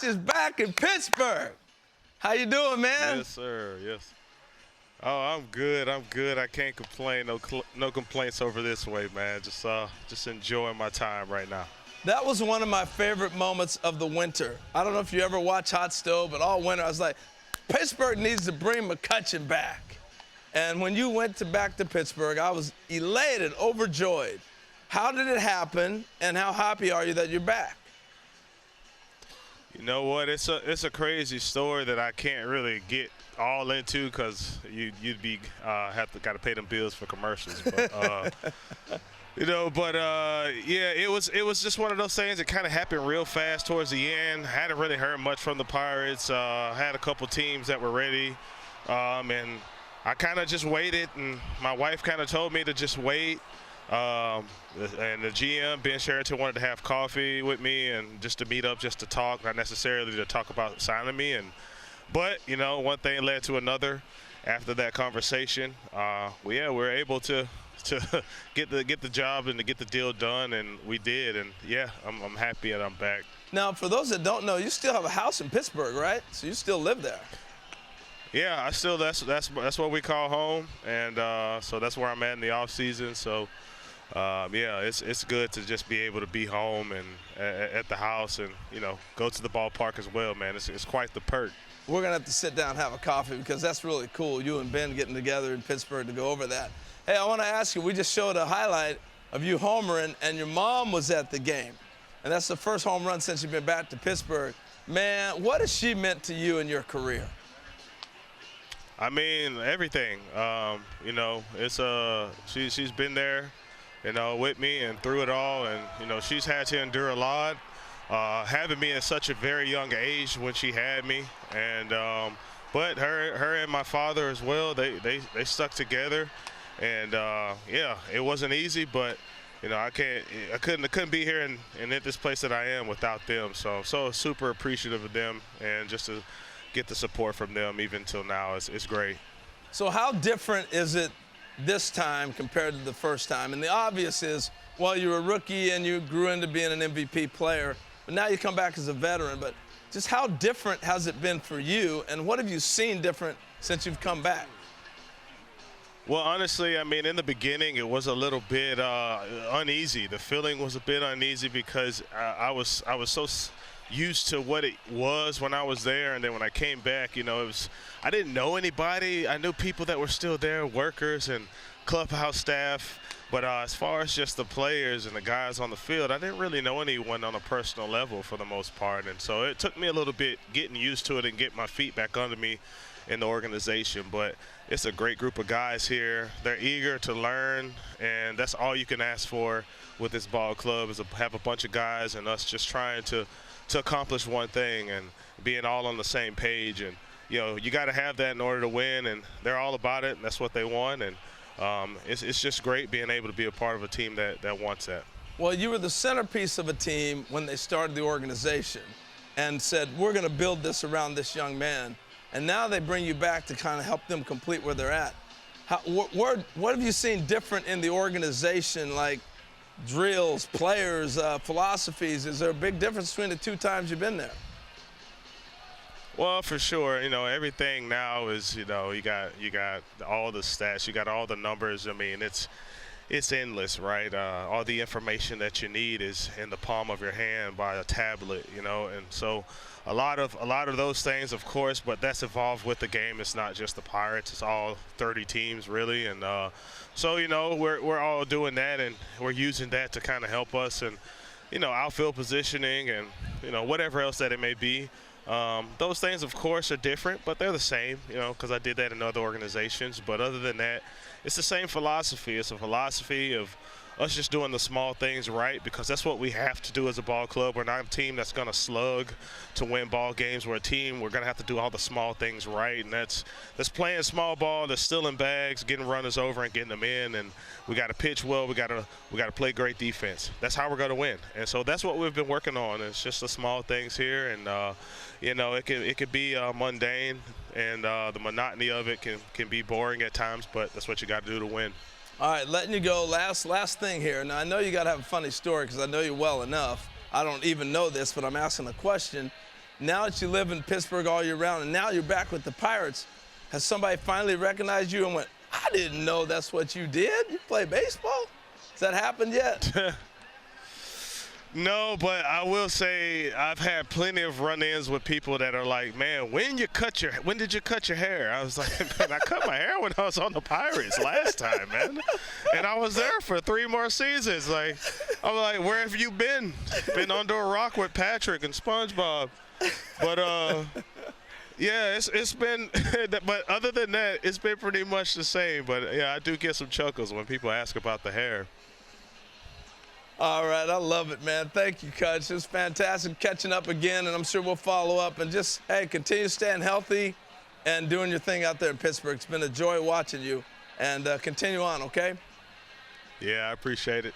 is back in Pittsburgh. How you doing, man? Yes, sir. Yes. Oh, I'm good. I'm good. I can't complain. No complaints over this way, man. Just enjoying my time right now. That was one of my favorite moments of the winter. I don't know if you ever watch Hot Stove, but all winter I was like, Pittsburgh needs to bring McCutchen back. And when you went back to Pittsburgh, I was elated, overjoyed. How did it happen, and how happy are you that you're back? You know what? It's a crazy story that I can't really get all into because you'd be got to pay them bills for commercials. But, yeah, it was just one of those things that kind of happened real fast towards the end. Hadn't really heard much from the Pirates. Had a couple teams that were ready, and I kind of just waited. And my wife kind of told me to just wait. And the GM, Ben Sheraton, wanted to have coffee with me and just to meet up, just to talk, not necessarily to talk about signing me. But one thing led to another. After that conversation, we were able to get the job and to get the deal done, and we did. And yeah, I'm happy that I'm back. Now, for those that don't know, you still have a house in Pittsburgh, right? So you still live there. Yeah, I still that's what we call home, and so that's where I'm at in the off season. So. Yeah, it's good to just be able to be home and at the house and, go to the ballpark as well, man. It's quite the perk. We're going to have to sit down and have a coffee because that's really cool, you and Ben getting together in Pittsburgh to go over that. Hey, I want to ask you, we just showed a highlight of you homering, and your mom was at the game. And that's the first home run since you've been back to Pittsburgh. Man, what has she meant to you in your career? I mean, everything. She's been there, with me and through it all. And, she's had to endure a lot, having me at such a very young age when she had me. And but her and my father as well, they stuck together. And, yeah, it wasn't easy, but, I couldn't be here and at this place that I am without them. So I'm so super appreciative of them, and just to get the support from them even till now, it's great. So how different is it this time compared to the first time? And the obvious is, well, you're a rookie and you grew into being an MVP player, but now you come back as a veteran. But just how different has it been for you, and what have you seen different since you've come back? Well, honestly, I mean, in the beginning, it was a little bit uneasy. The feeling was a bit uneasy because I was so used to what it was when I was there, and then when I came back, I didn't know anybody. I knew people that were still there, workers and clubhouse staff, but as far as just the players and the guys on the field, I didn't really know anyone on a personal level for the most part. And so it took me a little bit getting used to it and get my feet back under me in the organization. But it's a great group of guys here. They're eager to learn, and that's all you can ask for with this ball club, is to have a bunch of guys and us just trying to accomplish one thing and being all on the same page. And you got to have that in order to win, and they're all about it, and that's what they want. And it's just great being able to be a part of a team that wants that. Well, you were the centerpiece of a team when they started the organization and said, we're going to build this around this young man. And now they bring you back to kind of help them complete where they're at. What have you seen different in the organization, like drills, players, philosophies? Is there a big difference between the two times you've been there? Well, for sure. Everything now is, you got all the stats, you got all the numbers. I mean, it's endless, right? All the information that you need is in the palm of your hand by a tablet, and so a lot of those things, of course, but that's evolved with the game. It's not just the Pirates, it's all 30 teams really. And so we're all doing that, and we're using that to kind of help us, and outfield positioning and whatever else that it may be. Those things, of course, are different, but they're the same, because I did that in other organizations. But other than that, it's the same philosophy. It's a philosophy of us just doing the small things right, because that's what we have to do as a ball club. We're not a team that's going to slug to win ball games. We're a team, we're going to have to do all the small things right, and that's playing small ball, that's stealing bags, getting runners over and getting them in, and we got to pitch well, we got to play great defense. That's how we're going to win. And so that's what we've been working on. It's just the small things here, and it could be mundane, and the monotony of it can be boring at times, but that's what you got to do to win. All right, letting you go. Last thing here. Now, I know you got to have a funny story because I know you well enough. I don't even know this, but I'm asking a question. Now that you live in Pittsburgh all year round, and now you're back with the Pirates, has somebody finally recognized you and went, I didn't know that's what you did? You play baseball? Has that happened yet? No, but I will say I've had plenty of run-ins with people that are like, man, when did you cut your hair? I was like, man, I cut my hair when I was on the Pirates last time, man. And I was there for 3 more seasons. Like, I'm like, where have you been? Been under a rock with Patrick and SpongeBob. But yeah, it's been, but other than that, it's been pretty much the same. But yeah, I do get some chuckles when people ask about the hair. All right, I love it, man. Thank you, Coach. It's fantastic catching up again, and I'm sure we'll follow up. And just, hey, continue staying healthy and doing your thing out there in Pittsburgh. It's been a joy watching you, and continue on, okay? Yeah, I appreciate it.